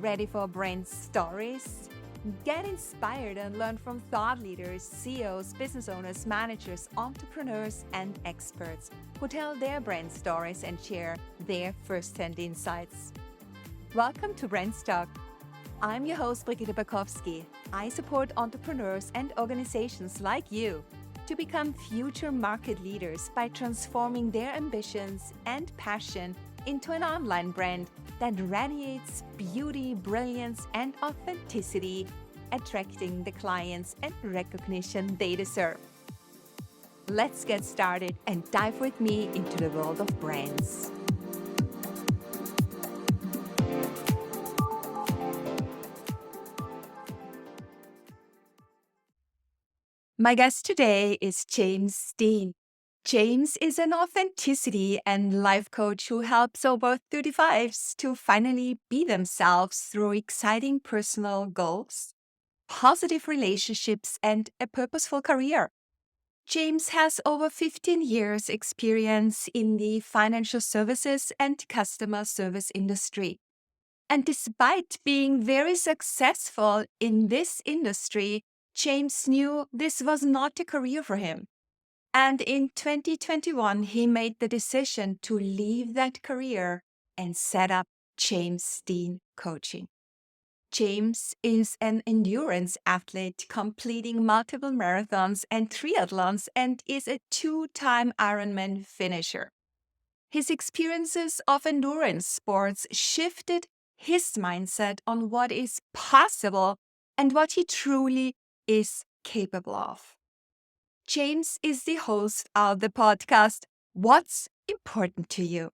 Ready for brand stories? Get inspired and learn from thought leaders, CEOs, business owners, managers, entrepreneurs, and experts who tell their brand stories and share their first-hand insights. Welcome to Brandstalk. I'm your host, Brigitte. I support entrepreneurs and organizations like you to become future market leaders by transforming their ambitions and passion into an online brand that radiates beauty, brilliance, and authenticity, attracting the clients and recognition they deserve. Let's get started and dive with me into the world of brands. My guest today is James Dean. James is an authenticity and life coach who helps over 35s to finally be themselves through exciting personal goals, positive relationships, and a purposeful career. James has over 15 years experience in the financial services and customer service industry. And despite being very successful in this industry, James knew this was not a career for him. And in 2021, he made the decision to leave that career and set up James Dean Coaching. James is an endurance athlete completing multiple marathons and triathlons and is a 2-time Ironman finisher. His experiences of endurance sports shifted his mindset on what is possible and what he truly is capable of. James is the host of the podcast, What's Important to You,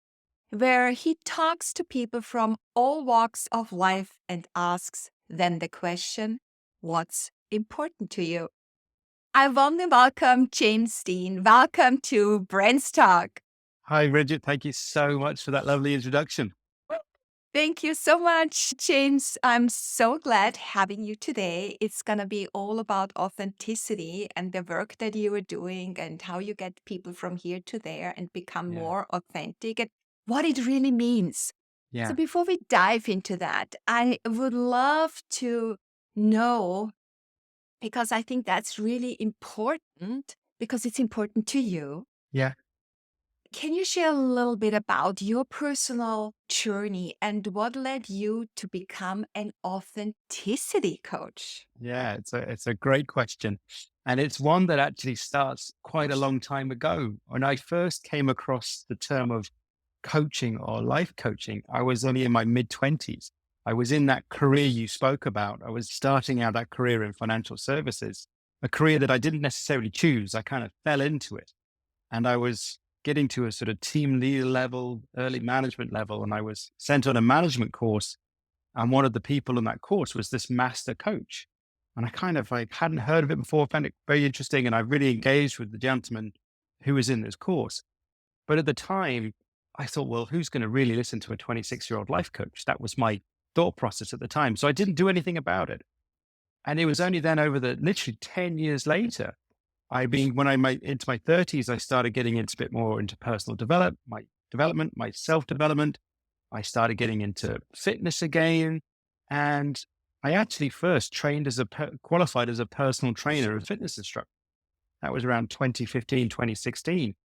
where he talks to people from all walks of life and asks them the question, what's important to you? I warmly welcome James Dean. Welcome to Brandstalk. Hi, Bridget. Thank you so much for that lovely introduction. Thank you so much, James. I'm so glad having you today. It's going to be all about authenticity and the work that you are doing and how you get people from here to there and become more authentic and what it really means. So before we dive into that, I would love to know, because I think that's really important, because it's important to you. Yeah. Can you share a little bit about your personal journey and what led you to become an authenticity coach? Yeah, it's a great question. And it's one that actually starts quite a long time ago. When I first came across the term of coaching or life coaching, I was only in my mid-20s. I was in that career you spoke about. I was starting out that career in financial services, a career that I didn't necessarily choose. I kind of fell into it. And I was getting to a sort of team leader level, early management level. And I was sent on a management course. And one of the people on that course was this master coach. And I kind of hadn't heard of it before, found it very interesting. And I really engaged with the gentleman who was in this course. But at the time, I thought, well, who's going to really listen to a 26-year-old life coach? That was my thought process at the time. So I didn't do anything about it. And it was only then over the literally 10 years later, when I made into my 30s, I started getting into a bit more into personal development, my self-development. I started getting into fitness again. And I actually first trained qualified as a personal trainer and fitness instructor. That was around 2015, 2016.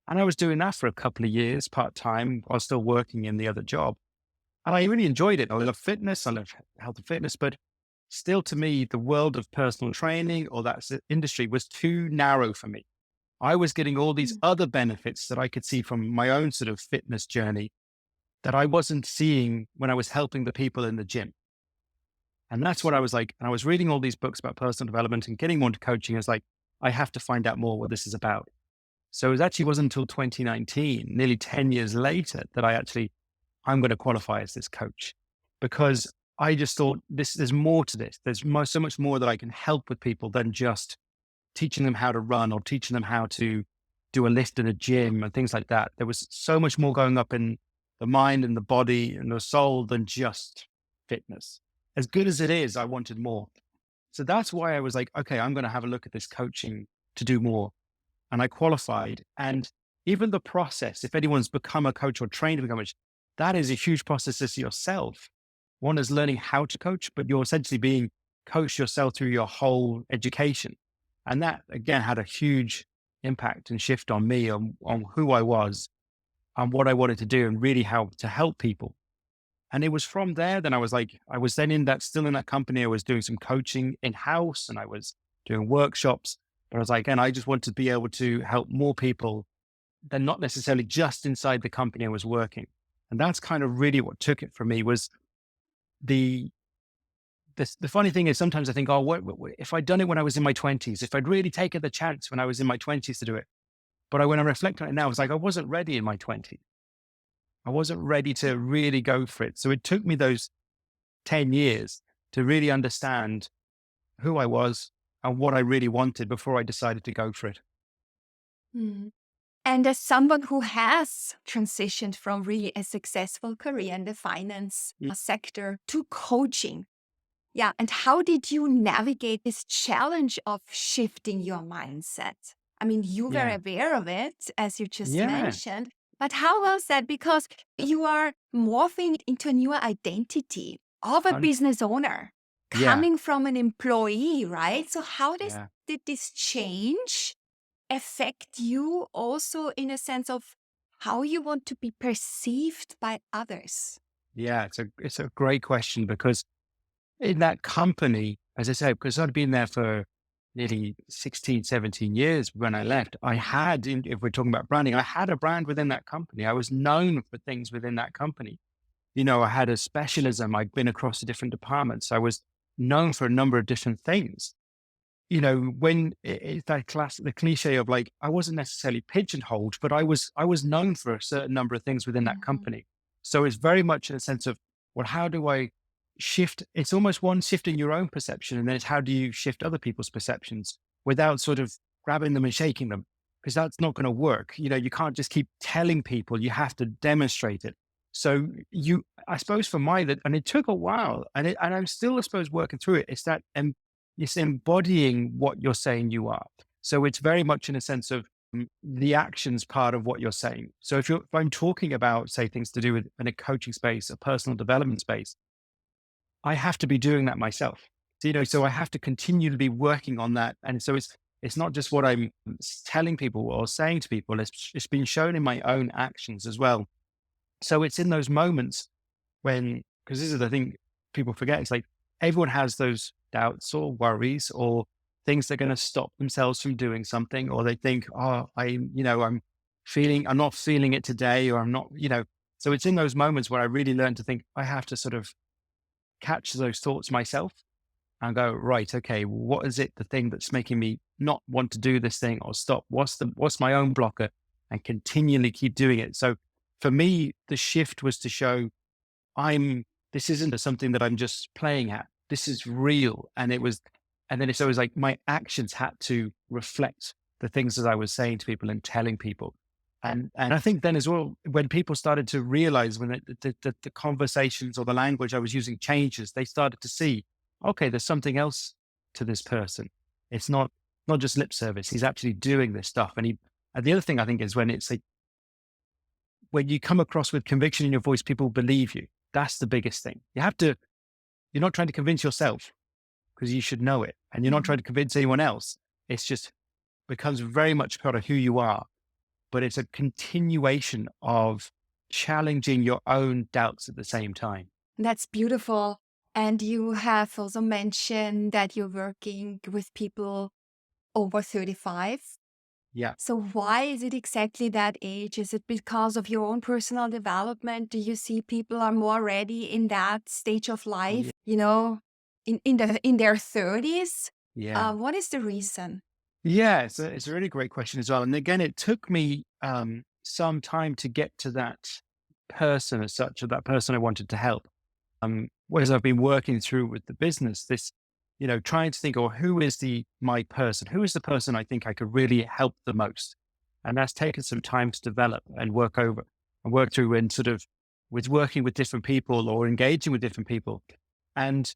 And I was doing that for a couple of years part-time while still working in the other job. And I really enjoyed it. I love fitness. I love health and fitness, but still to me, the world of personal training or that industry was too narrow for me. I was getting all these other benefits that I could see from my own sort of fitness journey that I wasn't seeing when I was helping the people in the gym. And that's what I was like. And I was reading all these books about personal development and getting more into coaching. I was like, I have to find out more what this is about. So it actually wasn't until 2019, nearly 10 years later, that I'm going to qualify as this coach, because I just thought there's more to this. There's so much more that I can help with people than just teaching them how to run or teaching them how to do a lift in a gym and things like that. There was so much more going up in the mind and the body and the soul than just fitness. As good as it is, I wanted more. So that's why I was like, okay, I'm going to have a look at this coaching to do more. and I qualified. And even the process, if anyone's become a coach or trained to become a coach, that is a huge process as yourself. One is learning how to coach, but you're essentially being coached yourself through your whole education. And that again had a huge impact and shift on me, on who I was and what I wanted to do and really how to help people. And it was from there, then I was like, I was then still in that company. I was doing some coaching in house and I was doing workshops. But I was like, and I just wanted to be able to help more people than not necessarily just inside the company I was working. And that's kind of really what took it for me was the, the funny thing is sometimes I think, oh, if I'd done it when I was in my 20s, if I'd really taken the chance when I was in my 20s to do it. But when I reflect on it now, it's like, I wasn't ready in my 20s. I wasn't ready to really go for it. So it took me those 10 years to really understand who I was and what I really wanted before I decided to go for it. Mm. And as someone who has transitioned from really a successful career in the finance sector to coaching, yeah. And how did you navigate this challenge of shifting your mindset? I mean, you were Yeah. aware of it, as you just Yeah. mentioned, but how was that? Because you are morphing into a new identity of a hun- business owner Yeah. coming from an employee, right? So, Yeah. did this change affect you also in a sense of how you want to be perceived by others? Yeah. It's a great question because in that company, as I said, because I'd been there for nearly 16, 17 years when I left, if we're talking about branding, I had a brand within that company. I was known for things within that company. I had a specialism. I'd been across the different departments. I was known for a number of different things. When it's that the cliche of like, I wasn't necessarily pigeonholed, but I was known for a certain number of things within that Mhm. company. So it's very much in a sense of, well, how do I shift? It's almost one shifting your own perception. And then it's how do you shift other people's perceptions without sort of grabbing them and shaking them? Because that's not going to work. You can't just keep telling people, you have to demonstrate it. So I suppose for and it took a while and I'm still, I suppose, working through it. It's embodying what you're saying you are. So it's very much in a sense of the actions part of what you're saying. So if I'm talking about, say, things to do with in a coaching space, a personal development space, I have to be doing that myself. So I have to continue to be working on that. And so it's not just what I'm telling people or saying to people, it's been shown in my own actions as well. So it's in those moments because this is the thing people forget, it's like everyone has those doubts or worries or things that are going to stop themselves from doing something, or they think, oh, I'm not feeling it today, or I'm not, so it's in those moments where I really learn to think I have to sort of catch those thoughts myself and go, right, okay, what is it, the thing that's making me not want to do this thing or stop? What's my own blocker? And continually keep doing it. So for me, the shift was to show this isn't something that I'm just playing at. This is real. And then it's always like my actions had to reflect the things that I was saying to people and telling people. And I think then as well, when people started to realize when the conversations or the language I was using changes, they started to see, okay, there's something else to this person. It's not just lip service. He's actually doing this stuff. And the other thing I think is when it's like, when you come across with conviction in your voice, people believe you. That's the biggest thing. You're not trying to convince yourself because you should know it. And you're not trying Mhm. to convince anyone else. It's just becomes very much part of who you are. But it's a continuation of challenging your own doubts at the same time. That's beautiful. And you have also mentioned that you're working with people over 35. Yeah. So, why is it exactly that age? Is it because of your own personal development? Do you see people are more ready in that stage of life, Yeah. in their 30s? Yeah. What is the reason? Yeah. It's a really great question as well. And again, it took me some time to get to that person as such, or that person I wanted to help. Whereas I've been working through with the business, trying to think, or my person? Who is the person I think I could really help the most? And that's taken some time to develop and work through and sort of with working with different people or engaging with different people. And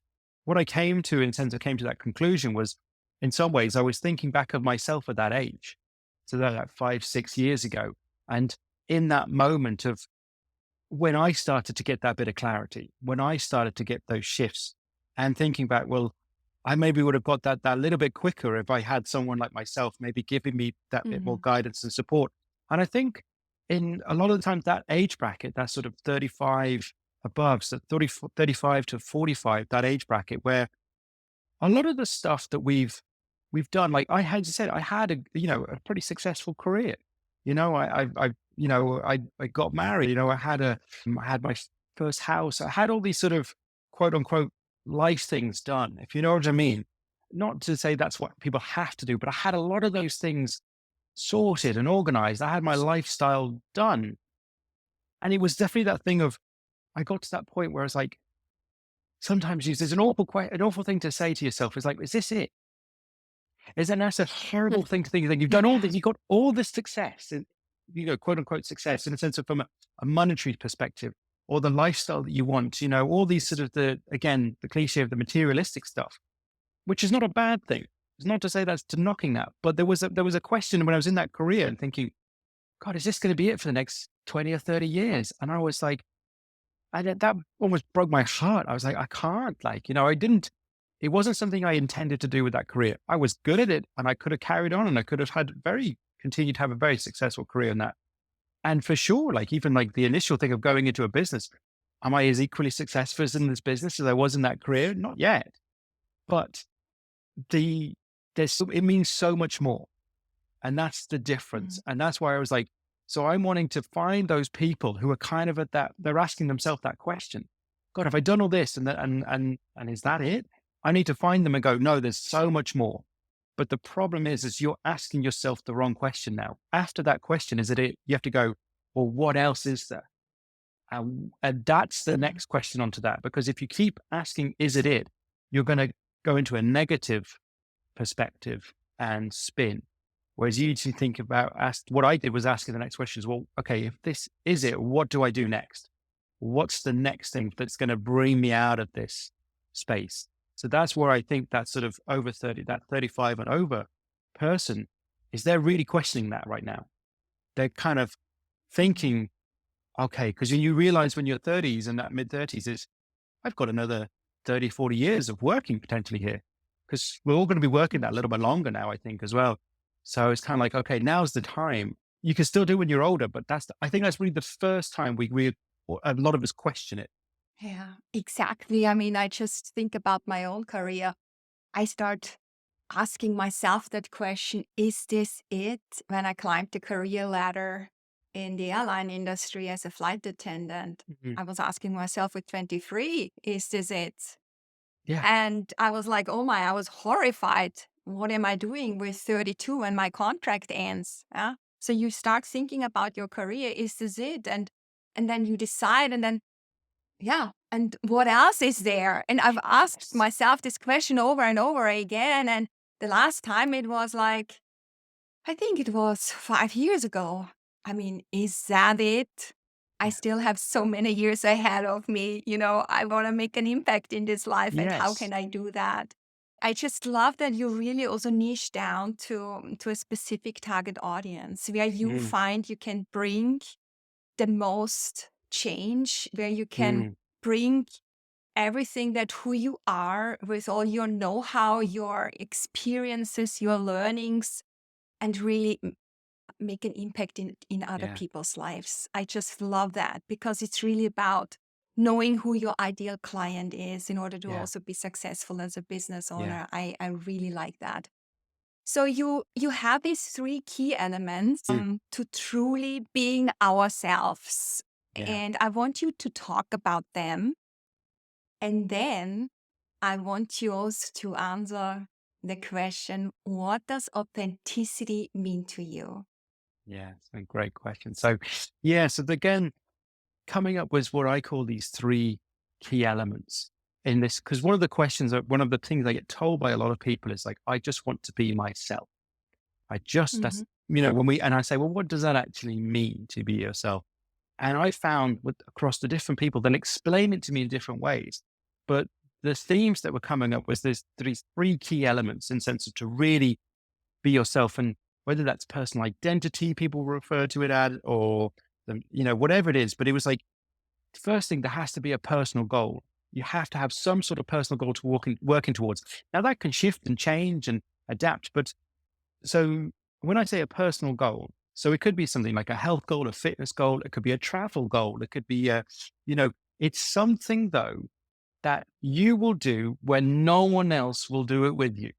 what I came to, in a sense, I came to that conclusion was in some ways, I was thinking back of myself at that age. So that like 5, 6 years ago. And in that moment of when I started to get that bit of clarity, when I started to get those shifts and thinking back, well, I maybe would have got that little bit quicker if I had someone like myself, maybe giving me that bit more Mhm. guidance and support. And I think in a lot of the times that age bracket, that sort of 35 above, so 30, 35 to 45, that age bracket where a lot of the stuff that we've done, like I had said, I had a pretty successful career. I got married. I had my first house. I had all these sort of quote unquote life things done, if you know what I mean. Not to say that's what people have to do, but I had a lot of those things sorted and organized. I had my lifestyle done, and it was definitely that thing of I got to that point where it's like sometimes there's an awful thing to say to yourself. Is like, is this it? Isn't that a horrible thing to think? Like you've done all Yeah. this, you've got all this success, and quote unquote success in a sense of from a monetary perspective, or the lifestyle that you want. All these sort of the cliche of the materialistic stuff, which is not a bad thing. It's not to say that's to knocking that, but there was a question when I was in that career and thinking, God, is this going to be it for the next 20 or 30 years? And I was like, that almost broke my heart. I was like, I can't, I didn't, it wasn't something I intended to do with that career. I was good at it and I could have carried on and I could have continued to have a very successful career in that. And for sure, like even like the initial thing of going into a business, am I as equally successful in this business as I was in that career? Not yet. But the, it means so much more. And that's the difference. Mhm. And that's why I was like, so I'm wanting to find those people who are kind of at that, they're asking themselves that question. God, have I done all this? And is that it? I need to find them and go, no, there's so much more. But the problem is you're asking yourself the wrong question now. After that question, is it it? You have to go, well, what else is there? And that's the Mhm. next question onto that. Because if you keep asking, is it it? You're going to go into a negative perspective and spin. Whereas you need to think about what I did was asking the next question is, well, okay, if this is it, what do I do next? What's the next thing that's going to bring me out of this space? So that's where I think that sort of over 30, that 35 and over person is they're really questioning that right now. They're kind of Mhm. thinking, okay, because you realize when you're 30s and that mid 30s is I've got another 30, 40 years of working potentially here because we're all going to be working that a little bit longer now, I think, as well. So it's kind of like, okay, now's the time. You can still do when you're older, but I think that's really the first time or a lot of us question it. Yeah, exactly. I mean, I just think about my own career. I start asking myself that question, is this it? When I climbed the career ladder in the airline industry as a flight attendant, Mhm. I was asking myself with 23, is this it? Yeah. And I was like, oh my, I was horrified. What am I doing with 32 when my contract ends? Yeah. So you start thinking about your career. Is this it? And then you decide, and then yeah. And what else is there? And I've asked Yes. myself this question over and over again. And the last time it was like, I think it was 5 years ago. I mean, is that it? I Yeah. still have so many years ahead of me. I want to make an impact in this life. And how Yes. can I do that? I just love that you really also niche down to a specific target audience where you Mm, find you can bring the most change, where you can mm, bring everything that who you are with all your know-how, your experiences, your learnings, and really make an impact in other yeah. people's lives. I just love that because it's really about knowing who your ideal client is in order to Yeah. also be successful as a business Yeah. owner. I really like that. So you have these three key elements Mm, to truly being ourselves. yeah. And I want you to talk about them. And then I want you also to answer the question, what does authenticity mean to you? Yeah. It's a great question. So, yeah. So again, coming up with what I call these three key elements in this, because one of the things I get told by a lot of people is like, I just want to be myself. Mhm. And I say, well, what does that actually mean to be yourself? And I found across the different people, they'll explain it to me in different ways. But the themes that were coming up was these three key elements in sense of to really be yourself. And whether that's personal identity, people refer to it as, or whatever it is. But it was like, first thing, there has to be a personal goal. You have to have some sort of personal goal to working towards. Now that can shift and change and adapt. But so when I say a personal goal, so it could be something like a health goal, a fitness goal. It could be a travel goal. It could be it's something though that you will do when no one else will do it with you.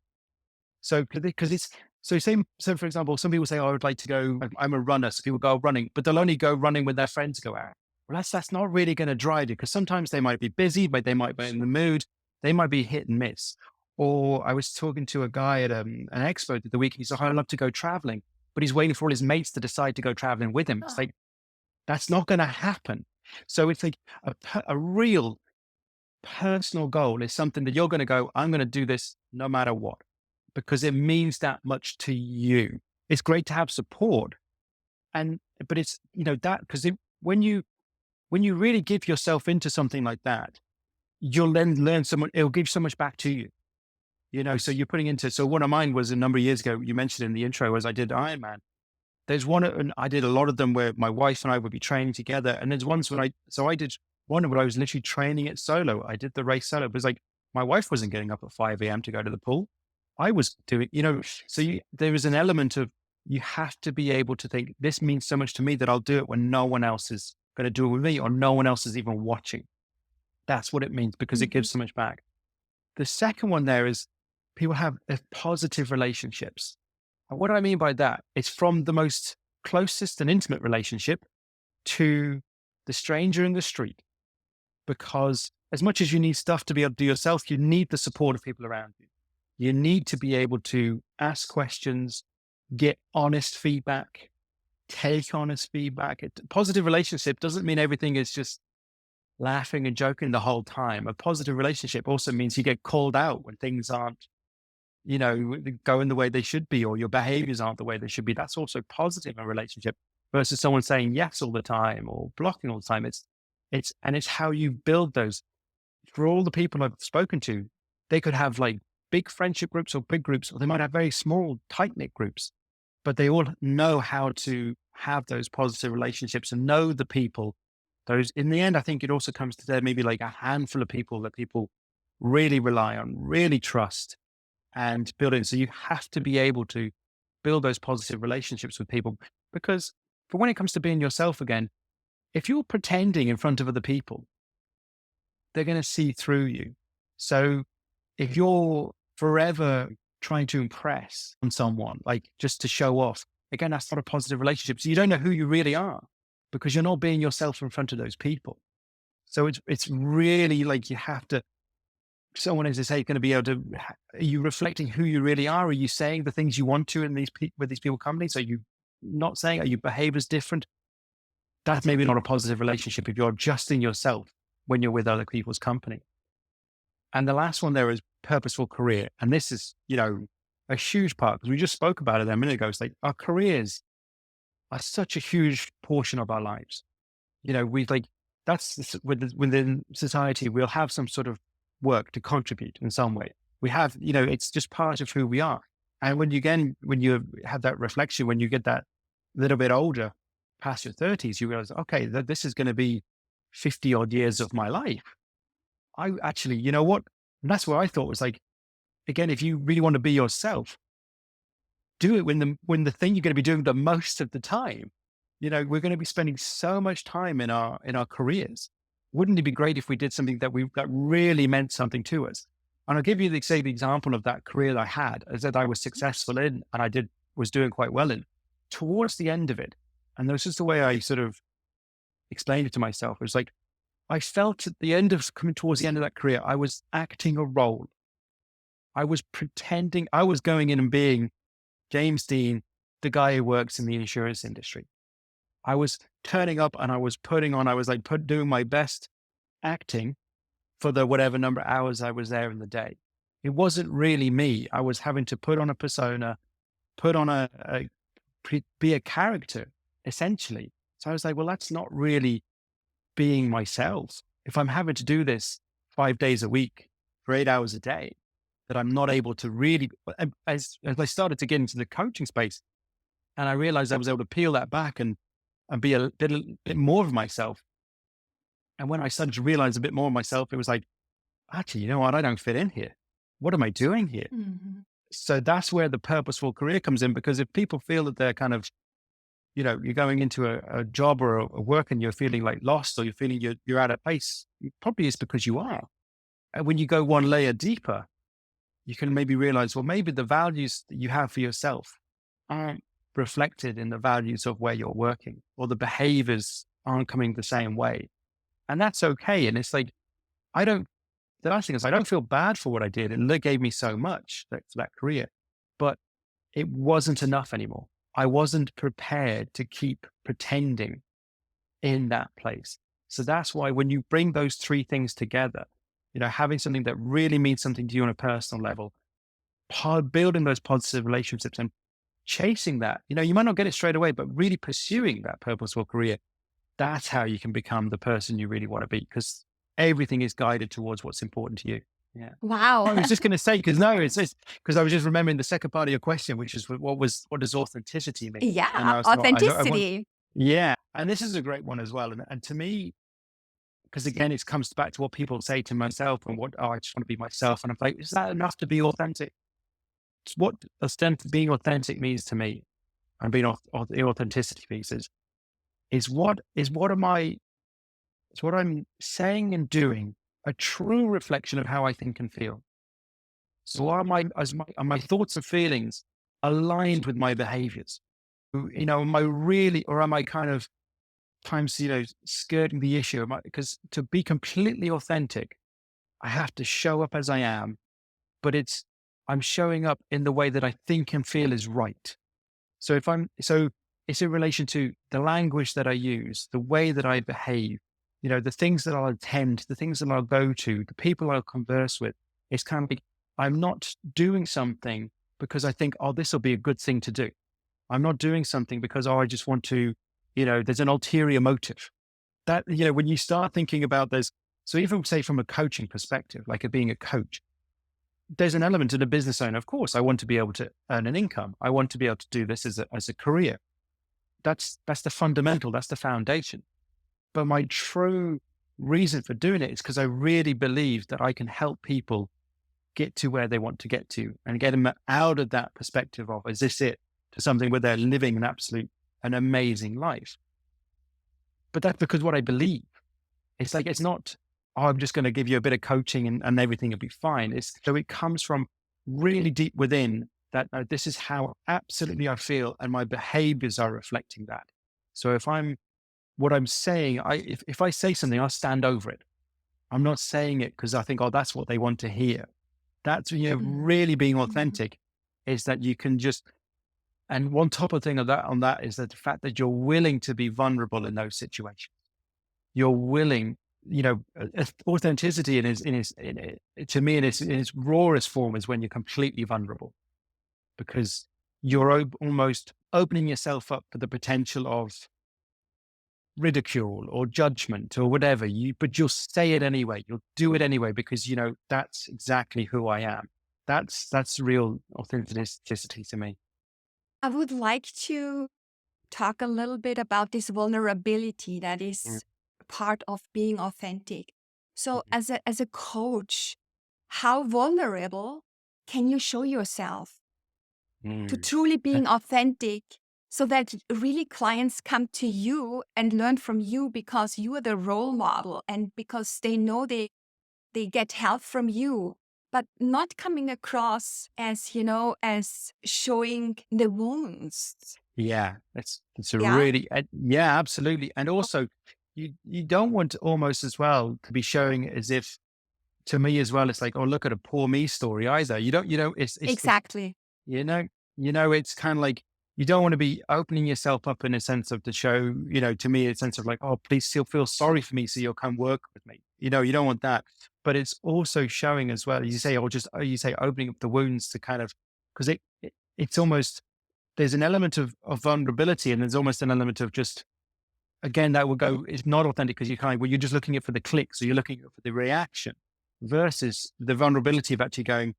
So because it's so same. So for example, some people say, "Oh, I would like to go. I'm a runner." So people go running, but they'll only go running when their friends go out. Well, that's not really going to drive you, because sometimes they might be busy, but they might be in the mood. They might be hit and miss. Or I was talking to a guy at an expo the week. He said, "Oh, I'd love to go traveling," but he's waiting for all his mates to decide to go traveling with him. It's Oh. like, that's not going to happen. So it's like a real personal goal is something that you're going to go, I'm going to do this no matter what, because it means that much to you. It's great to have support. But it's, that, because when you really give yourself into something like that, you'll then learn someone, it'll give so much back to you. So you're putting into, so one of mine was a number of years ago, you mentioned in the intro, was I did Ironman. There's one, and I did a lot of them where my wife and I would be training together. And there's ones when I did one where I was literally training it solo. I did the race solo. It was like, my wife wasn't getting up at 5 a.m. to go to the pool. I was doing, so there is an element of, you have to be able to think, this means so much to me that I'll do it when no one else is going to do it with me, or no one else is even watching. That's what it means, because it Mhm. gives so much back. The second one there is, people have positive relationships. And what I mean by that, it's from the most closest and intimate relationship to the stranger in the street. Because as much as you need stuff to be able to do yourself, you need the support of people around you. You need to be able to ask questions, get honest feedback, take honest feedback. Positive relationship doesn't mean everything is just laughing and joking the whole time. A positive relationship also means you get called out when things aren't, going the way they should be, or your behaviors aren't the way they should be. That's also positive in a relationship, versus someone saying yes all the time or blocking all the time. It's how you build those. For all the people I've spoken to, they could have like big friendship groups or big groups, or they might have very small, tight knit groups, but they all know how to have those positive relationships and know the people. Those, in the end, I think it also comes to there maybe like a handful of people that people really rely on, really trust, and build it. So you have to be able to build those positive relationships with people, because for when it comes to being yourself again, if you're pretending in front of other people, they're going to see through you. So if you're forever trying to impress on someone, like just to show off, again, that's not a positive relationship. So you don't know who you really are, because you're not being yourself in front of those people. So it's really like, you have to, someone, as I say, going to be able to, are you reflecting who you really are? Are you saying the things you want to in these with these people companies? Are you not saying, are your behaviors different? That's maybe not a positive relationship if you're adjusting yourself when you're with other people's company. And the last one there is purposeful career. And this is, a huge part, because we just spoke about it a minute ago. It's like, our careers are such a huge portion of our lives. We like, within society, we'll have some sort of work to contribute in some way. We have, it's just part of who we are. And when you have that reflection, when you get that little bit older, past your 30s, you realize, okay, this is going to be 50 odd years of my life. I actually, you know what? And that's what I thought was like, again, if you really want to be yourself, do it when the thing you're going to be doing the most of the time. We're going to be spending so much time in our careers. Wouldn't it be great if we did something that really meant something to us? And I'll give you the same example of that career that I had, as that I was successful in, and was doing quite well in. Towards the end of it, and this is the way I sort of explained it to myself. It was like, I felt at the end of coming towards the end of that career, I was acting a role. I was pretending I was going in and being James Dean, the guy who works in the insurance industry. I was turning up and I was doing my best acting for the whatever number of hours I was there in the day. It wasn't really me. I was having to put on a persona, put on be a character, essentially. So I was like, well, that's not really being myself. If I'm having to do this 5 days a week for 8 hours a day, that I'm not able to really, as I started to get into the coaching space, And I realized I was able to peel that back and be a bit more of myself. And when I started to realize a bit more of myself, it was like, actually, you know what? I don't fit in here. What am I doing here? Mhm. So that's where the purposeful career comes in, because if people feel that they're kind of, you're going into a job or a work and you're feeling like lost, or you're feeling you're out of place, it probably is because you are. And when you go one layer deeper, you can maybe realize, well, maybe the values that you have for yourself aren't reflected in the values of where you're working, or the behaviors aren't coming the same way. And that's okay. And it's like, I don't, the last thing is, I don't feel bad for what I did. And it gave me so much, that career, but it wasn't enough anymore. I wasn't prepared to keep pretending in that place. So that's why when you bring those three things together, having something that really means something to you on a personal level, building those positive relationships and chasing that, you might not get it straight away, but really pursuing that purposeful career, that's how you can become the person you really want to be, because everything is guided towards what's important to you. Yeah. Wow. I was just going to say, because no, it's because I was just remembering the second part of your question, which is what does authenticity mean? And Yeah, I want, authenticity. yeah. And this is a great one as well. And to me, because again, it comes back to what people say to myself and I just want to be myself. And I'm like, is that enough to be authentic? It's what being authentic means to me, and being the authenticity piece is it's what I'm saying and doing a true reflection of how I think and feel. So are my thoughts and feelings aligned with my behaviors? Am I really, or am I kind of times, skirting the issue? Because to be completely authentic, I have to show up as I am, but I'm showing up in the way that I think and feel is right. So it's in relation to the language that I use, the way that I behave, the things that I'll attend, the things that I'll go to, the people I'll converse with. It's kind of like, I'm not doing something because I think, oh, this will be a good thing to do. I'm not doing something because, oh, I just want to, there's an ulterior motive. That, when you start thinking about so even say from a coaching perspective, like being a coach, there's an element in a business owner. Of course, I want to be able to earn an income. I want to be able to do this as a career. That's the fundamental. That's the foundation. But my true reason for doing it is because I really believe that I can help people get to where they want to get to, and get them out of that perspective of, is this it, to something where they're living an amazing life. But that's because what I believe. It's like, it's not, oh, I'm just going to give you a bit of coaching and everything will be fine. So it comes from really deep within that, no, this is how absolutely I feel, and my behaviors are reflecting that. So what I'm saying, if I say something, I'll stand over it. I'm not saying it because I think, oh, that's what they want to hear. That's, Mhm. really being Mhm. authentic is that you can and one top of thing on that is that the fact that you're willing to be vulnerable in those situations. You're willing, authenticity to me, in its rawest form is when you're completely vulnerable, because you're almost opening yourself up for the potential of ridicule or judgment or whatever, but you'll say it anyway. You'll do it anyway, because, that's exactly who I am. That's real authenticity to me. I would like to talk a little bit about this vulnerability that Mm, is part of being authentic. So mhm, as a coach, how vulnerable can you show yourself to mm. truly being authentic, so that really clients come to you and learn from you because you are the role model, and because they know they get help from you, but not coming across as, as showing the wounds. Yeah, it's a Yeah. really, yeah, absolutely. And also, you don't want to almost as well to be showing as if, to me as well, it's like, oh, look at a poor me story either. It's Exactly. you know, it's kind of like, you don't want to be opening yourself up in a sense of, to show, to me, a sense of like, oh, please still feel sorry for me, so you'll come work with me. You don't want that. But it's also showing as well, you say opening up the wounds to kind of, because it's almost, there's an element of vulnerability, and there's almost an element of just, again, that will go, it's not authentic, because you're just looking at for the click. So you're looking at for the reaction, versus the vulnerability of actually going,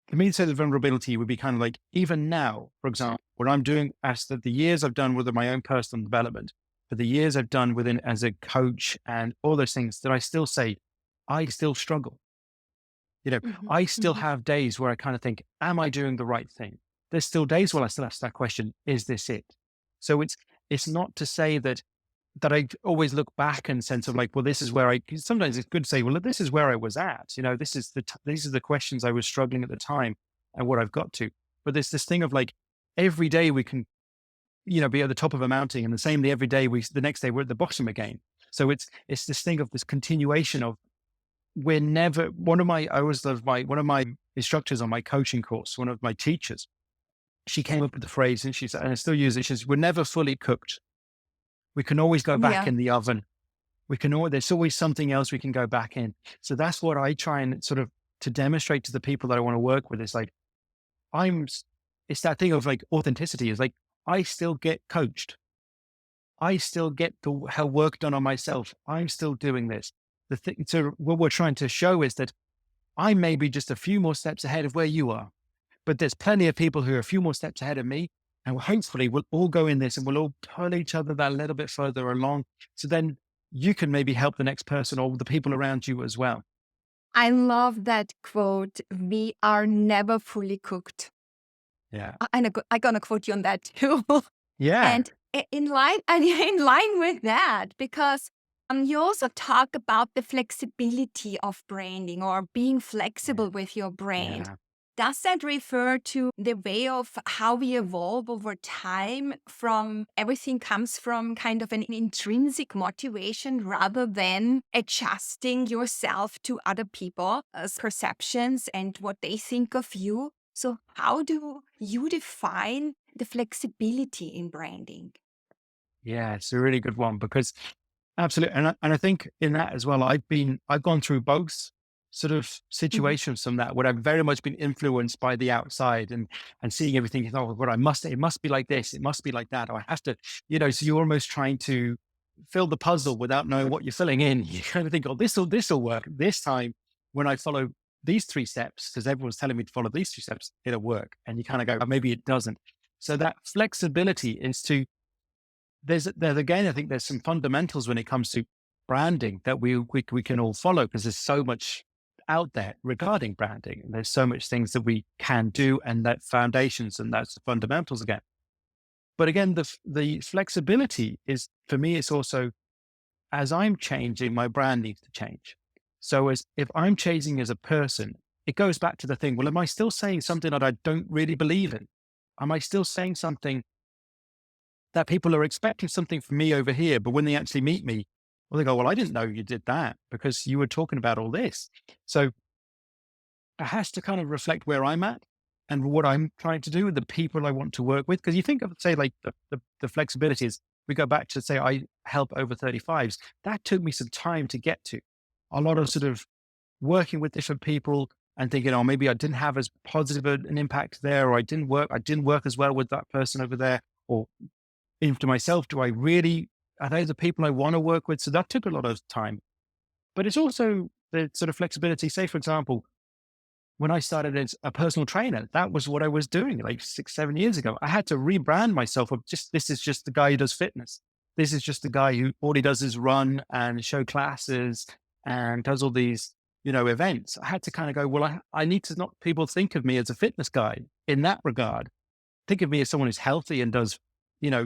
for me to say the vulnerability would be kind of like, even now, for example, what I'm doing as the years I've done with my own personal development, for the years I've done within as a coach and all those things, that I still say, I still struggle. Mhm, I still mhm. have days where I kind of think, am I doing the right thing? There's still days where I still ask that question, is this it? So it's not to say that I always look back and sense of like, well, this is where 'cause sometimes it's good to say, well, this is where I was at. This is these are the questions I was struggling at the time and what I've got to. But there's this thing of like, every day we can, be at the top of a mountain, and the same day every day the next day we're at the bottom again. So it's this thing of this continuation of, we're never, I always love one of my instructors on my coaching course, one of my teachers, she came up with the phrase, and she said, and I still use it, she says, we're never fully cooked. We can always go back Yeah. in the oven. There's always something else we can go back in. So that's what I try and sort of to demonstrate to the people that I want to work with. It's like, I'm, it's that thing of like authenticity is like, I still get coached. I still get the how work done on myself. I'm still doing this. So what we're trying to show is that I may be just a few more steps ahead of where you are, but there's plenty of people who are a few more steps ahead of me. And hopefully we'll all go in this and we'll all pull each other that little bit further along. So then you can maybe help the next person or the people around you as well. I love that quote. We are never fully cooked. Yeah. I'm gonna quote you on that too. Yeah. And in line and in line with that, because you also talk about the flexibility of branding or being Yeah. flexible with your brand. Yeah. Does that refer to the way of how we evolve over time from everything comes from kind of an intrinsic motivation rather than adjusting yourself to other people's perceptions and what they think of you? So, how do you define the flexibility in branding? Yeah. It's a really good one because absolutely. And I think in that as well, I've gone through both sort of Mhm. situations from that where I've very much been influenced by the outside and seeing everything. Oh, what it must be like this. It must be like that. Or I have to, so you're almost trying to fill the puzzle without knowing what you're filling in. You kind of think, oh, this'll work this time when I follow these three steps, because everyone's telling me to follow these three steps, it'll work. And you kind of go, oh, maybe it doesn't. So that flexibility is to there's again, I think there's some fundamentals when it comes to branding that we can all follow, because there's so much out there regarding branding. And there's so much things that we can do, and that foundations, and that's the fundamentals again. But again, the flexibility is for me, it's also as I'm changing, my brand needs to change. So as if I'm changing as a person, it goes back to the thing, well, am I still saying something that I don't really believe in? Am I still saying something that people are expecting something from me over here, but when they actually meet me, well, they go, well, I didn't know you did that because you were talking about all this. So it has to kind of reflect where I'm at and what I'm trying to do with the people I want to work with. Because you think of, say, like the flexibility is, we go back to say, I help over 35s. That took me some time to get to. A lot of sort of working with different people and thinking, oh, maybe I didn't have as positive an impact there, or I didn't work as well with that person over there, or even to myself, are they the people I want to work with? So that took a lot of time. But it's also the sort of flexibility. Say, for example, when I started as a personal trainer, that was what I was doing like 6, 7 years ago. I had to rebrand myself of this is just the guy who does fitness. This is just the guy who all he does is run and show classes and does all these, events. I had to kind of go, well, I need to not people think of me as a fitness guy in that regard. Think of me as someone who's healthy and does,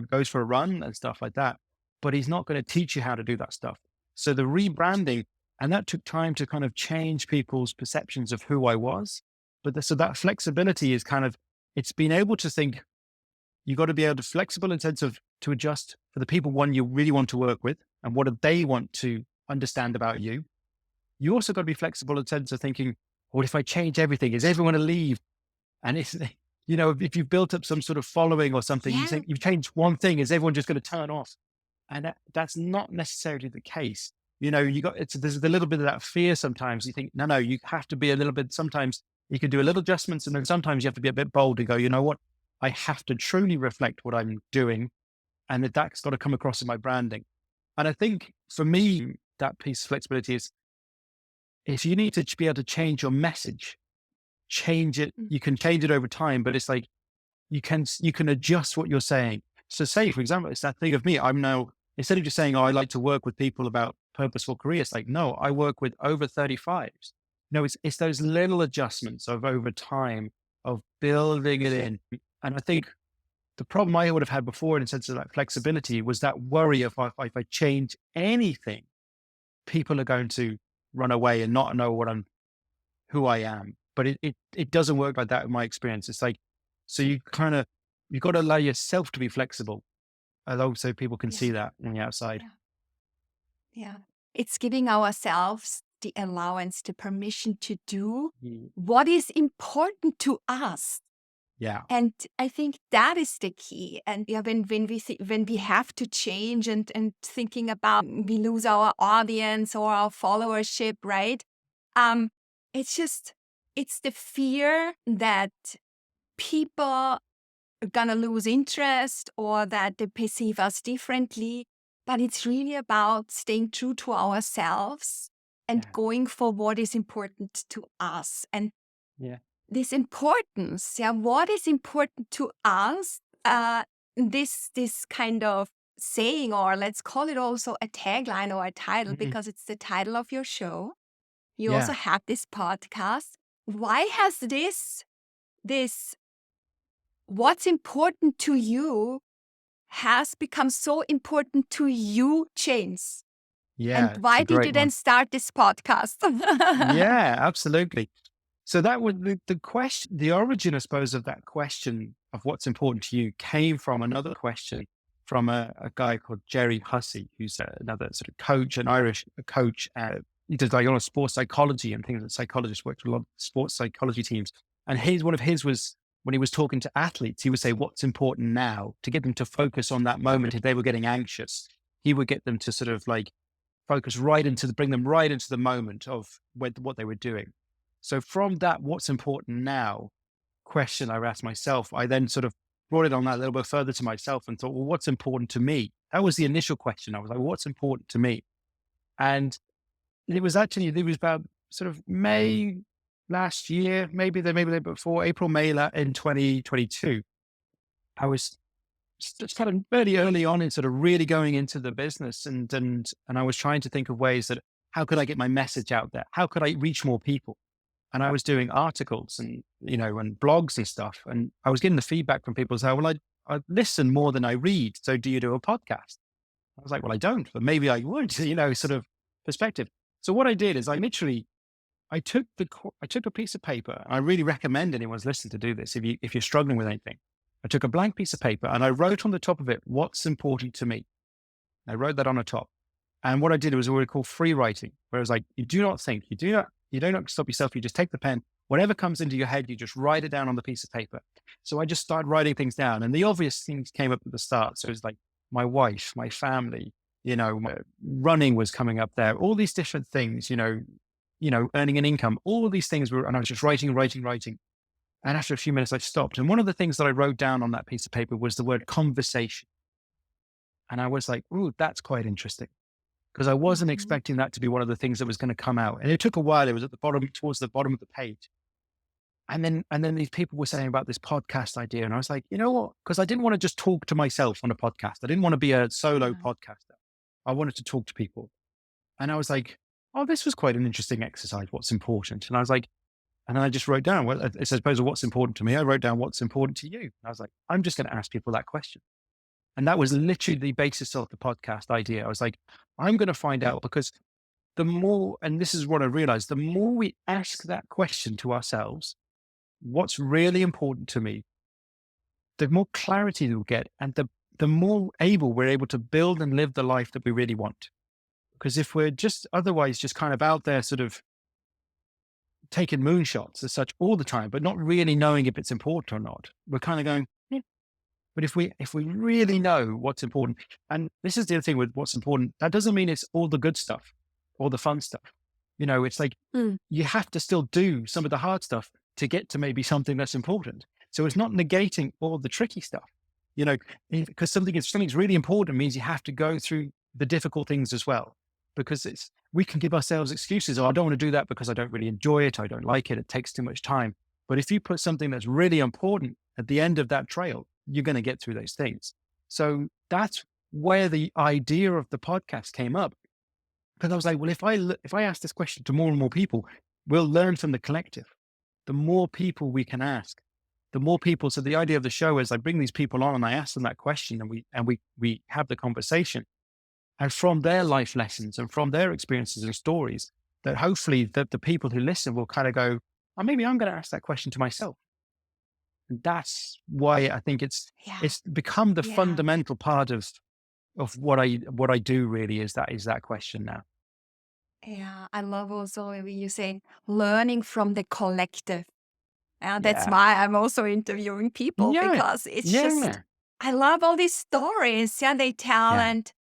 goes for a run and stuff like that. But he's not going to teach you how to do that stuff. So the rebranding, and that took time to kind of change people's perceptions of who I was. So that flexibility is kind of, it's being able to think, you got to be able to flexible in sense of to adjust for the people one you really want to work with and what do they want to understand about you. You also got to be flexible in sense of thinking, what if I change everything? Is everyone to leave? And it's, if you've built up some sort of following or something, you Yeah. think you've changed one thing, is everyone just going to turn off? And that's not necessarily the case. There's a little bit of that fear sometimes. You think, no, you have to be a little bit, sometimes you can do a little adjustments, and then sometimes you have to be a bit bold and go, you know what? I have to truly reflect what I'm doing, and that's got to come across in my branding. And I think for me, that piece of flexibility is if you need to be able to change your message change it. Mm. You can change it over time, but it's like you can adjust what you're saying. So say, for example, it's that thing of me. I'm now, instead of just saying, oh, I like to work with people about purposeful careers, it's like, no, I work with over 35s. No, it's those little adjustments of over time of building it in. And I think the problem I would have had before in a sense of like flexibility was that worry of if I change anything, people are going to run away and not know who I am. But it doesn't work like that in my experience. It's like, so you've got to allow yourself to be flexible, although so people can Yeah. see that on the outside. Yeah. Yeah. It's giving ourselves the allowance, the permission to do Mm. what is important to us. Yeah. And I think that is the key. And yeah, when we have to change and thinking about we lose our audience or our followership, right? Um, it's just it's the fear that people are gonna lose interest or that they perceive us differently. But it's really about staying true to ourselves and Yeah. going for what is important to us. And Yeah. this importance, yeah, what is important to us, this kind of saying, or let's call it also a tagline or a title, Mhm. because it's the title of your show. You also Yeah. have this podcast. Why has this what's important to you has become so important to you, James? And Yeah. It's why a did you great then one. start this podcast? Yeah, absolutely. So that was the question, the origin, I suppose, of that question of what's important to you came from another question from a guy called Jerry Hussey, who's another sort of coach, an Irish coach. He does like a lot of sports psychology and things that psychologists work with a lot of sports psychology teams. And one of his was when he was talking to athletes, he would say, what's important now to get them to focus on that moment. If they were getting anxious, he would get them to sort of like focus bring them right into the moment of what they were doing. So from that, what's important now question I asked myself, I then sort of brought it on that a little bit further to myself and thought, well, what's important to me? That was the initial question. I was like, what's important to me? And it was about sort of May last year, maybe the before April, May in 2022. I was just kind of fairly early on in sort of really going into the business and I was trying to think of ways that how could I get my message out there? How could I reach more people? And I was doing articles and, and blogs and stuff. And I was getting the feedback from people saying, well, I listen more than I read. So do you do a podcast? I was like, well, I don't, but maybe I would, sort of perspective. So what I did is I took a piece of paper, and I really recommend anyone's listening to do this if you're struggling with anything. I took a blank piece of paper and I wrote on the top of it, what's important to me. I wrote that on the top. And what I did was what we call free writing, where it was like, you do not think, you do not stop yourself. You just take the pen, whatever comes into your head, you just write it down on the piece of paper. So I just started writing things down and the obvious things came up at the start. So it was like my wife, my family, running was coming up there, all these different things, earning an income, all these things and I was just writing. And after a few minutes, I stopped. And one of the things that I wrote down on that piece of paper was the word conversation. And I was like, ooh, that's quite interesting. Because I wasn't Mhm. expecting that to be one of the things that was going to come out. And it took a while. It was at the bottom, towards the bottom of the page. And then these people were saying about this podcast idea. And I was like, you know what? Because I didn't want to just talk to myself on a podcast. I didn't want to be a solo Yeah. podcaster. I wanted to talk to people. And I was like, oh, this was quite an interesting exercise. What's important? And I was like, and then I just wrote down, well, I suppose what's important to me. I wrote down what's important to you. And I was like, I'm just going to ask people that question. And that was literally the basis of the podcast idea. I was like, I'm going to find out because the more, and this is what I realized, the more we ask that question to ourselves, what's really important to me, the more clarity we'll get and the more we're able to build and live the life that we really want. Because if we're just otherwise just kind of out there sort of taking moonshots as such all the time, but not really knowing if it's important or not, we're kind of going, "Yeah." But if we really know what's important, and this is the other thing with what's important, that doesn't mean it's all the good stuff, all the fun stuff. It's like Mm. you have to still do some of the hard stuff to get to maybe something that's important. So it's not negating all the tricky stuff, because something's really important means you have to go through the difficult things as well. Because we can give ourselves excuses. Oh, I don't want to do that because I don't really enjoy it. I don't like it. It takes too much time. But if you put something that's really important at the end of that trail, you're going to get through those things. So that's where the idea of the podcast came up. Because I was like, well, if I ask this question to more and more people, we'll learn from the collective. The more people we can ask, the more people. So the idea of the show is I bring these people on and I ask them that question, and we have the conversation. And from their life lessons and from their experiences and stories, that hopefully the people who listen will kind of go, oh, maybe I'm going to ask that question to myself. And that's why I think Yeah. it's become the Yeah. fundamental part of what I do really is that question now. Yeah. I love also when you say learning from the collective. That's Yeah. why I'm also interviewing people Yeah. because it's just, Yeah. I love all these stories. Yeah, they tell, Yeah. and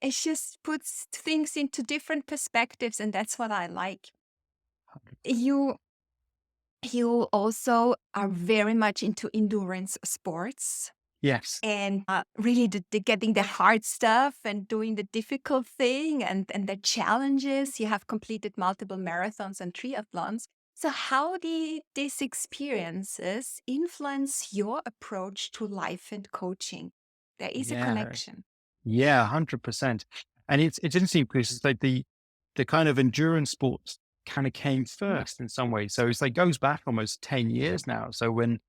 it just puts things into different perspectives. And that's what I like. You, you also are very much into endurance sports Yes. and really getting the hard stuff and doing the difficult thing and the challenges. You have completed multiple marathons and triathlons. So, how did these experiences influence your approach to life and coaching? There is a Yeah. connection. Yeah, 100%. And it's interesting because it's like the kind of endurance sports kind of came first in some ways. So it's like goes back almost 10 years now. So when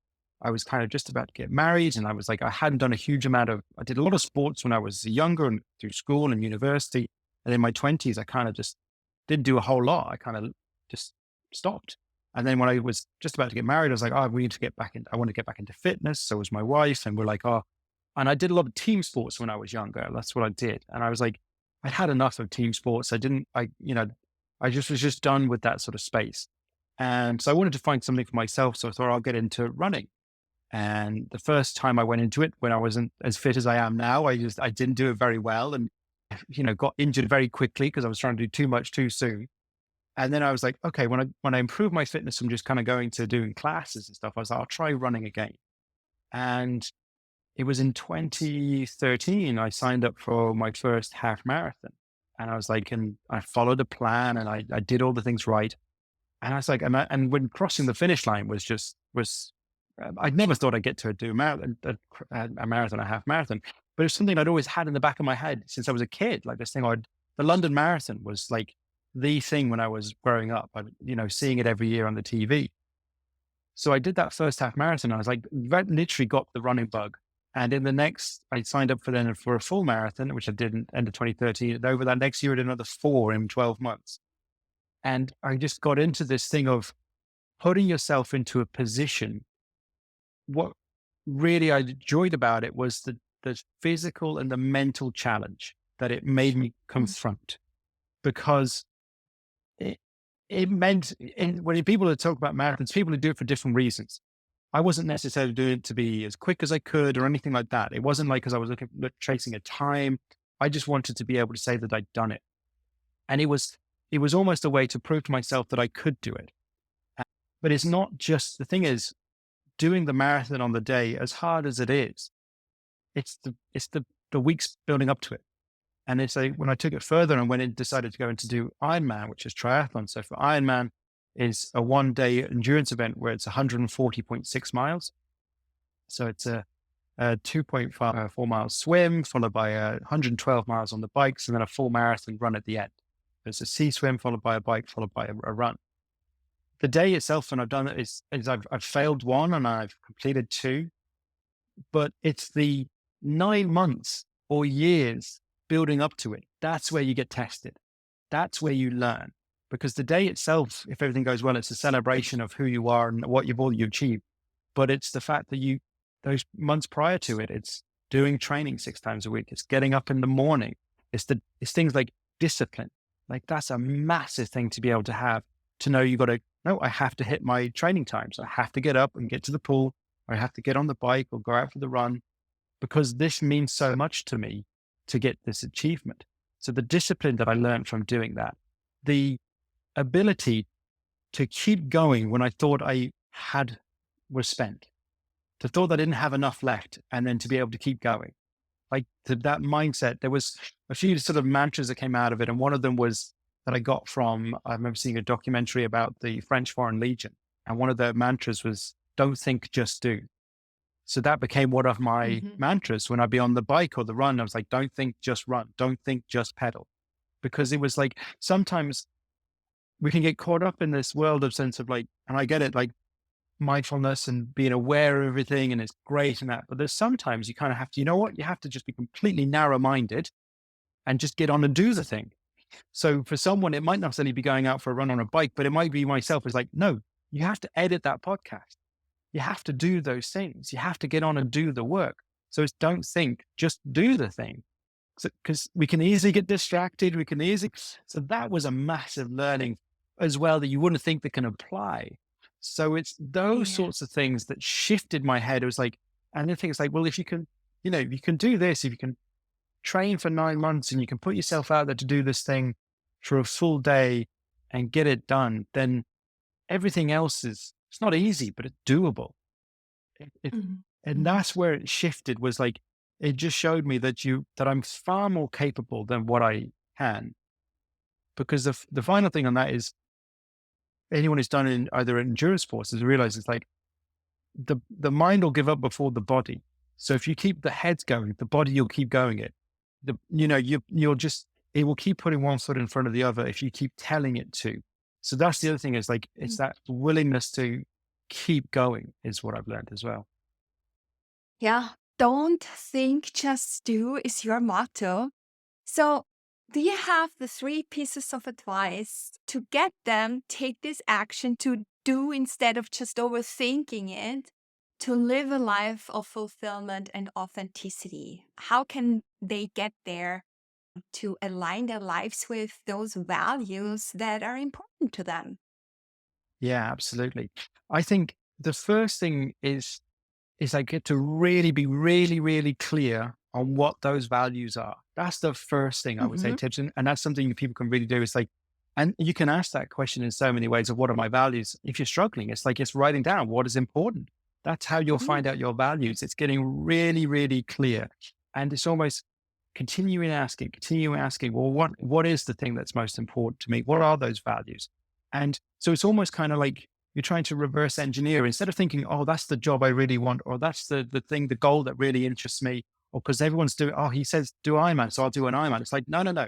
I was kind of just about to get married and I was like, I hadn't done a huge amount of, I did a lot of sports when I was younger and through school and university. And in my 20s, I kind of just didn't do a whole lot. I kind of just stopped. And then when I was just about to get married, I was like, oh, we need to get back in. I want to get back into fitness. So was my wife. And we're like, oh, and I did a lot of team sports when I was younger. That's what I did. And I was like, I'd had enough of team sports. I just was just done with that sort of space. And so I wanted to find something for myself. So I thought I'll get into running. And the first time I went into it, when I wasn't as fit as I am now, I didn't do it very well and, got injured very quickly because I was trying to do too much too soon. And then I was like, okay, when I improved my fitness from just kind of going to doing classes and stuff, I was like, I'll try running again. And it was in 2013, I signed up for my first half marathon. And I was like, and I followed a plan and I did all the things right. And I was like, and when crossing the finish line I'd never thought I'd get to do a marathon, a half marathon, but it was something I'd always had in the back of my head since I was a kid. Like this thing, the London Marathon was like the thing when I was growing up, seeing it every year on the TV. So I did that first half marathon. I was like, literally got the running bug. And in the next, I signed up for a full marathon, which I did in end of 2013. And over that next year, I did another 4 in 12 months. And I just got into this thing of putting yourself into a position. What really I enjoyed about it was the physical and the mental challenge that it made me Mm. confront, because it, it meant, and when people talk about marathons, people do it for different reasons. I wasn't necessarily doing it to be as quick as I could or anything like that. It wasn't like because I was chasing a time. I just wanted to be able to say that I'd done it. And it was almost a way to prove to myself that I could do it. But it's not just, the thing is, doing the marathon on the day, as hard as it is, it's the weeks building up to it. And it's like when I took it further and when it decided to go into do Ironman, which is triathlon. So for Ironman is a 1 day endurance event where it's 140.6 miles. So it's a 2.4 mile swim, followed by 112 miles on the bikes, and then a full marathon run at the end. It's a sea swim, followed by a bike, followed by a run. The day itself, when I've done it, is I've failed one and I've completed two, but it's the 9 months or years building up to it. That's where you get tested. That's where you learn. Because the day itself, if everything goes well, it's a celebration of who you are and what you achieved. But it's the fact that those months prior to it, it's doing training 6 times a week. It's getting up in the morning. It's things like discipline. Like that's a massive thing to be able to have, to know no, I have to hit my training times. I have to get up and get to the pool, or I have to get on the bike or go out for the run, because this means so much to me to get this achievement. So the discipline that I learned from doing that, the ability to keep going when I thought was spent, to thought I didn't have enough left, and then to be able to keep going. Like that mindset, there was a few sort of mantras that came out of it. And one of them was that I got from, I remember seeing a documentary about the French Foreign Legion. And one of their mantras was, don't think, just do. So that became one of my Mhm. mantras when I'd be on the bike or the run. I was like, don't think, just run. Don't think, just pedal. Because it was like, sometimes we can get caught up in this world of sense of like, and I get it, like mindfulness and being aware of everything and it's great and that. But there's sometimes you kind of have to, you know what? You have to just be completely narrow minded and just get on and do the thing. So for someone, it might not necessarily be going out for a run on a bike, but it might be myself. It's like, no, you have to edit that podcast. You have to do those things. You have to get on and do the work. So it's don't think, just do the thing. Because we can easily get distracted. We can easily. So that was a massive learning as well that you wouldn't think that can apply. So it's those Yeah. sorts of things that shifted my head. It was like, and the thing is like, well, if you can, you can do this, if you can train for 9 months and you can put yourself out there to do this thing for a full day and get it done, then everything else it's not easy, but it's doable. Mhm. And Mhm. that's where it shifted was like, it just showed me that I'm far more capable than what I can. Because the final thing on that is anyone who's done in either endurance sports has realized it's like the mind will give up before the body. So if you keep the head going, the body you'll keep going it. You'll just it will keep putting one foot in front of the other if you keep telling it to. So that's the other thing is like it's Mhm. that willingness to keep going is what I've learned as well. Yeah. Don't think, just do is your motto. So, do you have the three pieces of advice to get them take this action to do instead of just overthinking it, to live a life of fulfillment and authenticity? How can they get there to align their lives with those values that are important to them? Yeah, absolutely. I think the first thing is I get to really be really, really clear on what those values are. That's the first thing I would say, Hmm. tips. And that's something people can really do. It's like, and you can ask that question in so many ways of what are my values? If you're struggling, it's like it's writing down what is important. That's how you'll find out your values. It's getting really, really clear. And it's almost continue asking, well, what is the thing that's most important to me? What are those values? And so it's almost kind of like you're trying to reverse engineer instead of thinking, oh, that's the job I really want, or that's the thing, the goal that really interests me, or because everyone's doing, oh, he says do Ironman, so I'll do an Ironman. It's like, no, no, no.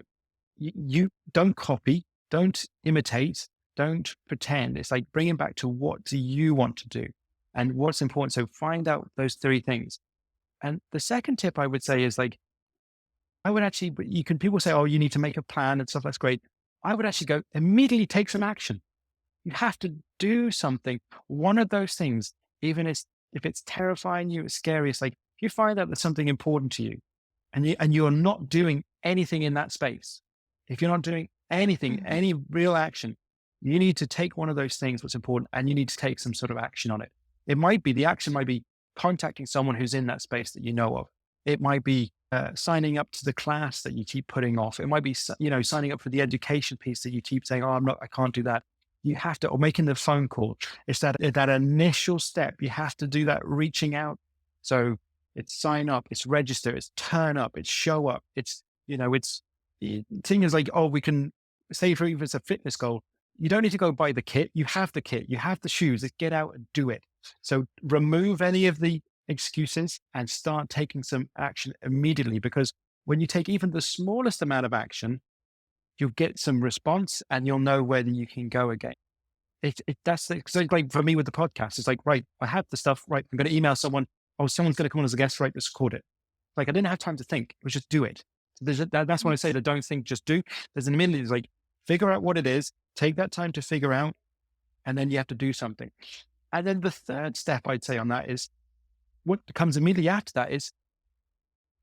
You don't copy, don't imitate, don't pretend. It's like bringing back to what do you want to do and what's important. So find out those three things. And the second tip I would say is like, I would actually, people say, oh, you need to make a plan and stuff. That's great. I would actually go immediately take some action. You have to do something. One of those things, even if it's terrifying you, it's scary. It's like if you find out there's something important to you, and you're not doing anything in that space. If you're not doing anything, Hmm. any real action, you need to take one of those things what's important, and you need to take some sort of action on it. It might be the action might be contacting someone who's in that space that you know of. It might be signing up to the class that you keep putting off. It might be signing up for the education piece that you keep saying, "Oh, I can't do that." You have to, or making the phone call. It's that initial step. You have to do that reaching out. So it's sign up, it's register, it's turn up, it's show up. It's the thing is like, oh, we can say for if it's a fitness goal, you don't need to go buy the kit. You have the kit, you have the shoes. Let's get out and do it. So remove any of the excuses and start taking some action immediately. Because when you take even the smallest amount of action, you'll get some response and you'll know whether you can go again. That's so like for me with the podcast, it's like, right, I have the stuff, right? I'm going to email someone. Oh, someone's going to come on as a guest, right? Let's record it. Like I didn't have time to think. It was just do it. So that's when I say that don't think, just do. There's an immediately like figure out what it is, take that time to figure out, and then you have to do something. And then the third step I'd say on that is what comes immediately after that is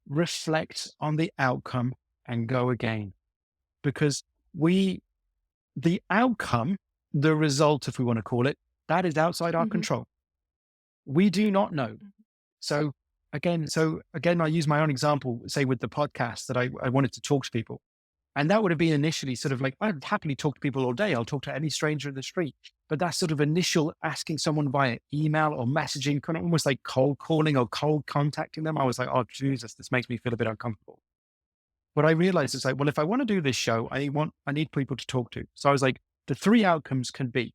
reflect on the outcome and go again. Because the outcome, the result, if we want to call it, that is outside our Hmm. control. We do not know. So again, I use my own example, say with the podcast that I wanted to talk to people. And that would have been initially sort of like, I'd happily talk to people all day. I'll talk to any stranger in the street. But that sort of initial asking someone via email or messaging, kind of almost like cold calling or cold contacting them, I was like, oh, Jesus, this makes me feel a bit uncomfortable. What I realized is like, well, if I want to do this show, I need people to talk to. So I was like, the three outcomes can be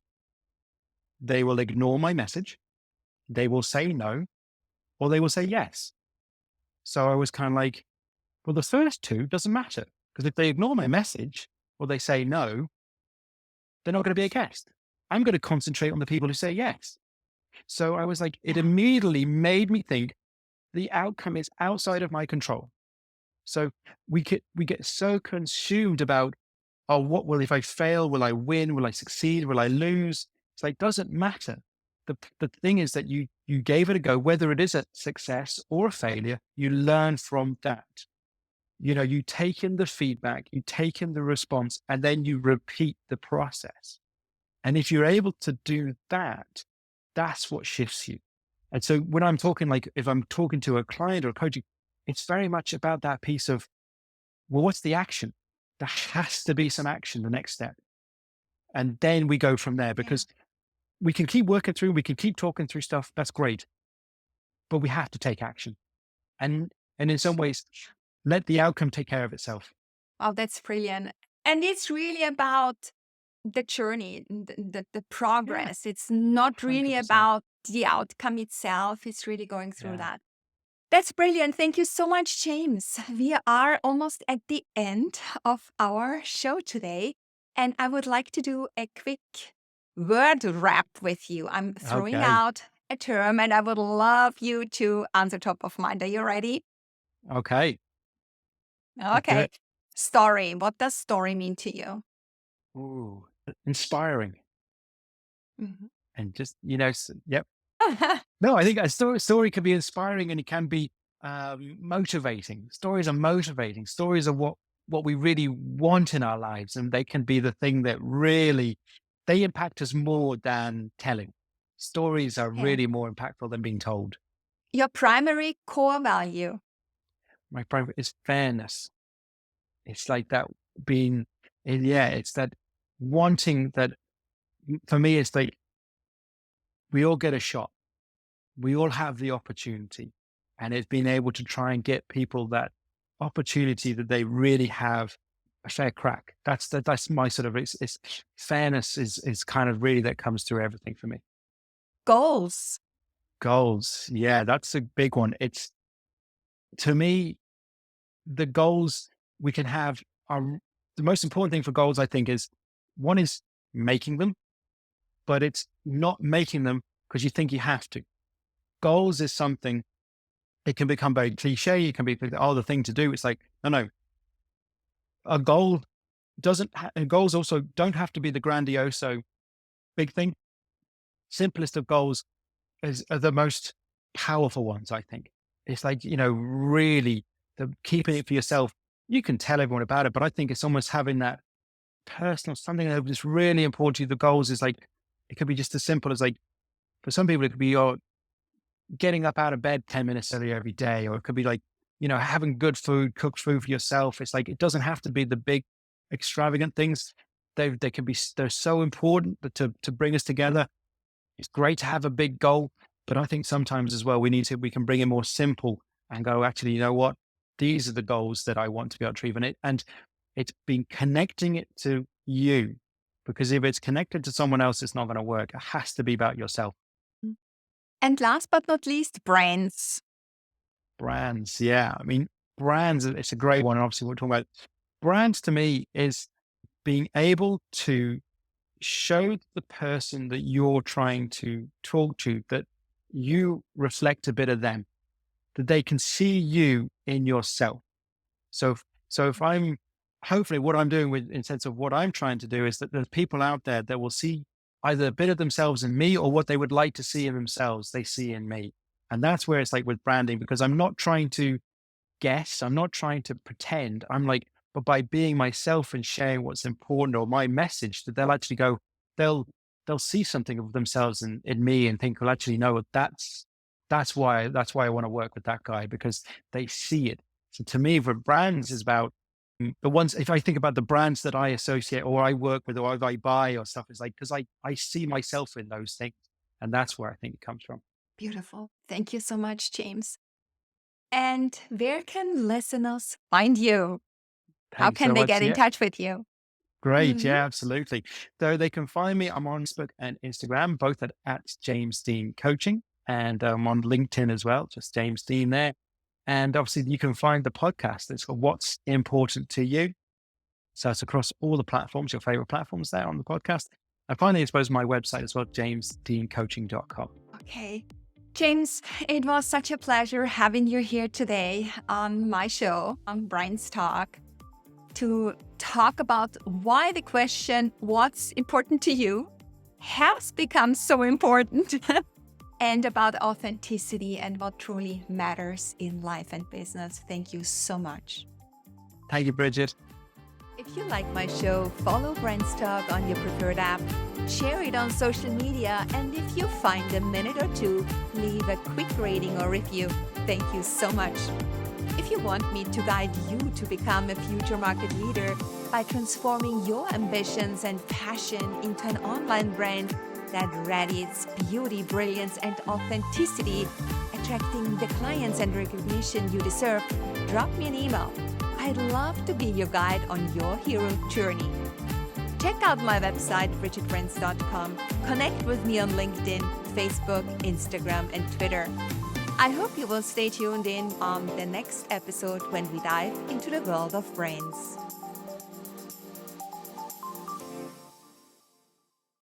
they will ignore my message, they will say no, or they will say yes. So I was kind of like, well, the first two doesn't matter because if they ignore my message or they say no, they're not going to be a guest. I'm going to concentrate on the people who say yes. So I was like, it Yeah. immediately made me think the outcome is outside of my control. So we get so consumed about, oh, what will if I fail? Will I win? Will I succeed? Will I lose? It's like doesn't matter. The thing is that you gave it a go, whether it is a success or a failure, you learn from that. You know, you take in the feedback, you take in the response, and then you repeat the process. And if you're able to do that, that's what shifts you. And so when I'm talking, like if I'm talking to a client or a coach, it's very much about that piece of, well, what's the action? There has to be some action, the next step. And then we go from there Yeah. because we can keep working through, we can keep talking through stuff. That's great. But we have to take action. And in some ways, let the outcome take care of itself. Oh, that's brilliant. And it's really about the journey, the Yeah, progress. It's not really 100%. about the outcome itself. It's really going through Yeah. that. That's brilliant. Thank you so much, James. We are almost at the end of our show today. And I would like to do a quick word wrap with you. I'm throwing Okay. out a term and I would love you to answer top of mind. Are you ready? Okay. Let's do Okay. it. Story. What does story mean to you? Ooh, inspiring. Mhm. And just, yep. No, I think a story can be inspiring and it can be motivating. Stories are motivating. Stories are what we really want in our lives, and they can be the thing that really they impact us more than telling. Stories are Yeah. really more impactful than being told. Your primary core value. My private is fairness. It's like that being, yeah, it's that wanting that. For me, it's like we all get a shot. We all have the opportunity, and it's being able to try and get people that opportunity that they really have a fair crack. That's my sort of it's fairness is kind of really that comes through everything for me. Goals. Goals, yeah, that's a big one. It's to me the goals we can have are the most important thing for goals. I think is one is making them, but it's not making them because you think you have to. Goals is something. It can become very cliche. It can be, oh, the thing to do. It's like, no, no. A goal goals also don't have to be the grandioso big thing. Simplest of goals are the most powerful ones, I think. It's like, really keeping it for yourself. You can tell everyone about it, but I think it's almost having that personal, something that is really important to you. The goals is like, it could be just as simple as like, for some people, it could be, oh, getting up out of bed 10 minutes earlier every day, or it could be like, having good food, cooked food for yourself. It's like, it doesn't have to be the big extravagant things. They can be, they're so important to bring us together. It's great to have a big goal, but I think sometimes as well, we can bring it more simple and go, actually, you know what? These are the goals that I want to be able to achieve. And it's been connecting it to you, because if it's connected to someone else, it's not going to work. It has to be about yourself. Mm. And last but not least, brands. Brands, yeah. I mean, brands, it's a great one. Obviously, we're talking about brands to me is being able to show the person that you're trying to talk to that you reflect a bit of them, that they can see you in yourself. So if I'm hopefully what I'm doing with in sense of what I'm trying to do is that there's people out there that will see either a bit of themselves in me or what they would like to see in themselves, they see in me. And that's where it's like with branding, because I'm not trying to guess. I'm not trying to pretend. I'm like, but by being myself and sharing what's important or my message, that they'll actually go, they'll they'll see something of themselves in me and think, well, actually, no, that's why I want to work with that guy, because they see it. So to me, for brands is about the ones. If I think about the brands that I associate or I work with or I buy or stuff, it's like because I see myself in those things, and that's where I think it comes from. Beautiful. Thank you so much, James. And where can listeners find you? How Thanks can so they much. get in Yeah. touch with you? Great. Mhm. Yeah, absolutely. So they can find me. I'm on Facebook and Instagram, both at jamesdeancoaching, and I'm on LinkedIn as well, just James Dean there. And obviously you can find the podcast. It's called What's Important to You. So it's across all the platforms, your favorite platforms there on the podcast. And finally, I suppose my website as well, jamesdeancoaching.com. Okay. James, it was such a pleasure having you here today on my show, on Brandstalk, to talk about why the question, what's important to you, has become so important, and about authenticity and what truly matters in life and business. Thank you so much. Thank you, Bridget. If you like my show, follow Brandstalk on your preferred app, share it on social media, and if you find a minute or two, leave a quick rating or review. Thank you so much. If you want me to guide you to become a future market leader by transforming your ambitions and passion into an online brand that radiates beauty, brilliance, and authenticity, attracting the clients and recognition you deserve, drop me an email. I'd love to be your guide on your hero journey. Check out my website, BridgetBrands.com. Connect with me on LinkedIn, Facebook, Instagram, and Twitter. I hope you will stay tuned in on the next episode when we dive into the world of brands.